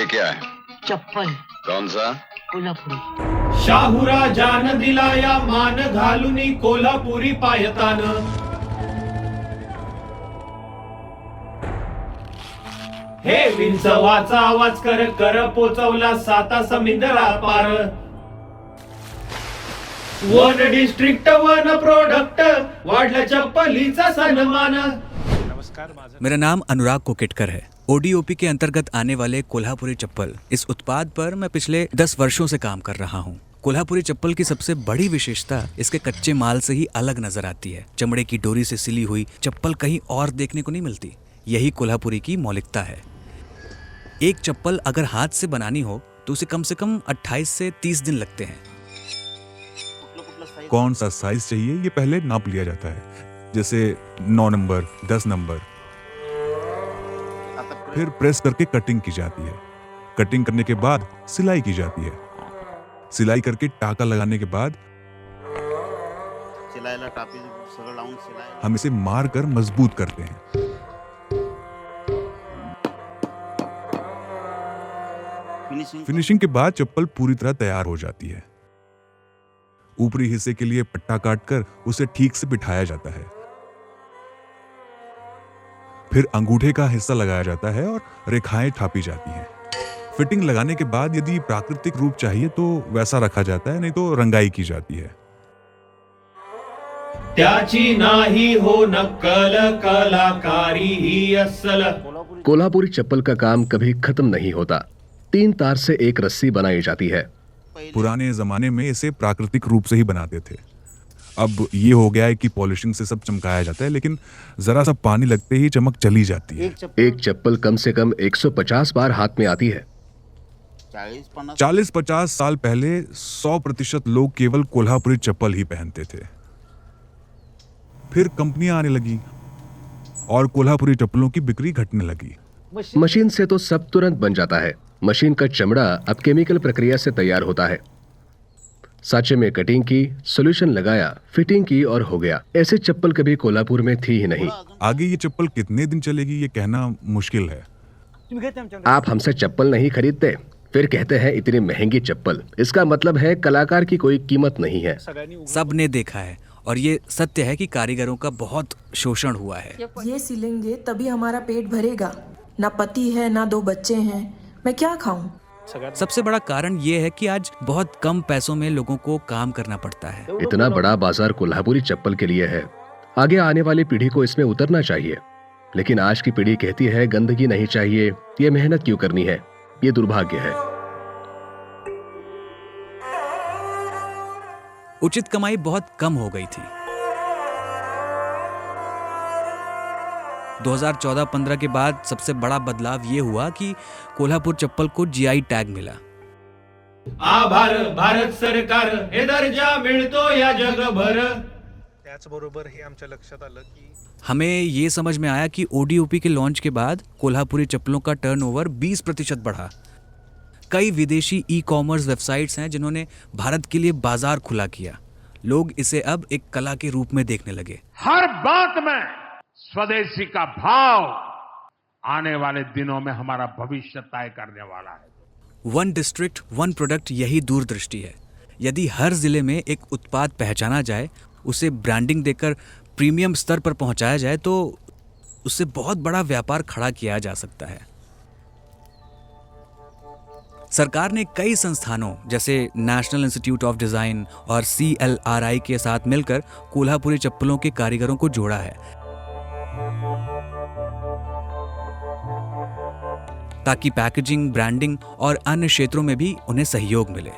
ये क्या है? चप्पल कौन सा? कोल्हापुरी। शाहूराजान दिलाया मान घालुनी कोल्हापुरी पायतान. हे विंचवाचा आवाज कर कर पोचवला साता समुद्रा पार. वन डिस्ट्रिक्ट वन प्रोडक्ट वाढला चप्पलीचा सन्मान. मेरा नाम अनुराग कोकेटकर है. ओडीओपी के अंतर्गत आने वाले कोल्हापुरी चप्पल, इस उत्पाद पर मैं पिछले 10 वर्षों से काम कर रहा हूँ. कोल्हापुरी चप्पल की सबसे बड़ी विशेषता इसके कच्चे माल से ही अलग नजर आती है. चमड़े की डोरी से सिली हुई चप्पल कहीं और देखने को नहीं मिलती. यही कोल्हापुरी की मौलिकता है. एक चप्पल अगर हाथ से बनानी हो तो उसे कम से कम 28 से 30 दिन लगते हैं. कौन सा साइज चाहिए ये पहले नाप लिया जाता है, जैसे 9 नंबर, 10 नंबर. फिर प्रेस करके कटिंग की जाती है. कटिंग करने के बाद सिलाई की जाती है. सिलाई करके टाका लगाने के बाद हम इसे मार कर मजबूत करते हैं. फिनिशिंग के बाद चप्पल पूरी तरह तैयार हो जाती है. ऊपरी हिस्से के लिए पट्टा काटकर उसे ठीक से बिठाया जाता है. फिर अंगूठे का हिस्सा लगाया जाता है और रेखाएं छापी जाती हैं. फिटिंग लगाने के बाद यदि प्राकृतिक रूप चाहिए तो वैसा रखा जाता है, नहीं तो रंगाई की जाती है. त्याची नाही हो नक्कल कलाकारी ही असल. कोल्हापुरी चप्पल का काम कभी खत्म नहीं होता. 3 तार से एक रस्सी बनाई जाती है. पुराने जमाने में इसे प्राकृतिक रूप से ही बनाते थे. अब ये हो गया है कि पॉलिशिंग से सब चमकाया जाता है, लेकिन जरा सा पानी लगते ही चमक चली जाती है. एक चप्पल कम से कम 150 बार हाथ में आती है. 40-50 साल पहले 100% लोग केवल कोल्हापुरी चप्पल ही पहनते थे. फिर कंपनियां आने लगी और कोल्हापुरी चप्पलों की बिक्री घटने लगी. मशीन से तो सब तुरंत बन जाता है. मशीन का चमड़ा अब केमिकल प्रक्रिया से तैयार होता है. सांचे में कटिंग की, सॉल्यूशन लगाया, फिटिंग की और हो गया. ऐसे चप्पल कभी कोल्हापुर में थी ही नहीं. आगे ये चप्पल कितने दिन चलेगी ये कहना मुश्किल है. आप हमसे चप्पल नहीं खरीदते, फिर कहते हैं इतनी महंगी चप्पल. इसका मतलब है कलाकार की कोई कीमत नहीं है. सब ने देखा है और ये सत्य है कि कारीगरों का बहुत शोषण हुआ है. ये सिलेंगे तभी हमारा पेट भरेगा. ना पति है ना 2 बच्चे हैं, मैं क्या खाऊं? सबसे बड़ा कारण ये है कि आज बहुत कम पैसों में लोगों को काम करना पड़ता है. इतना बड़ा बाजार कोल्हापुरी चप्पल के लिए है. आगे आने वाली पीढ़ी को इसमें उतरना चाहिए, लेकिन आज की पीढ़ी कहती है गंदगी नहीं चाहिए, ये मेहनत क्यों करनी है. ये दुर्भाग्य है. उचित कमाई बहुत कम हो गई थी. 2014-15 के बाद सबसे बड़ा बदलाव ये हुआ कि कोल्हापुर चप्पल को जीआई टैग मिला. आभार भारत सरकार, हे दर्जा मिळतो या जगभर. त्याचबरोबर हे आमच्या लक्षात आलं की हमें ये समझ में आया कि ओडीओपी के लॉन्च के बाद कोल्हापुरी चप्पलों का टर्नओवर 20% बढ़ा. कई विदेशी ई-कॉमर्स वेबसाइट्स हैं जिन्होंने भारत के लिए बाजार खुला किया. लोग इसे अब एक कला के रूप में देखने लगे. हर बात में स्वदेशी का भाव आने वाले दिनों में हमारा भविष्य तय करने वाला है. वन डिस्ट्रिक्ट वन प्रोडक्ट, यही दूरदृष्टि है. यदि हर जिले में एक उत्पाद पहचाना जाए, उसे ब्रांडिंग देकर प्रीमियम स्तर पर पहुंचाया जाए तो उससे बहुत बड़ा व्यापार खड़ा किया जा सकता है. सरकार ने कई संस्थानों जैसे नेशनल इंस्टीट्यूट ऑफ डिजाइन और CLRI के साथ मिलकर कोल्हापुरी चप्पलों के कारीगरों को जोड़ा है, ताकि पैकेजिंग, ब्रांडिंग और अन्य क्षेत्रों में भी उन्हें सहयोग मिले.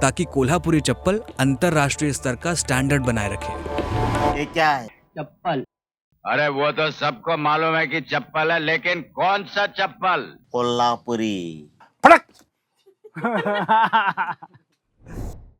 ताकि कोल्हापुरी चप्पल अंतरराष्ट्रीय स्तर का स्टैंडर्ड बनाए रखे. ये क्या है? चप्पल. अरे वो तो सबको मालूम है कि चप्पल है, लेकिन कौन सा चप्पल? कोल्हापुरी. फड़क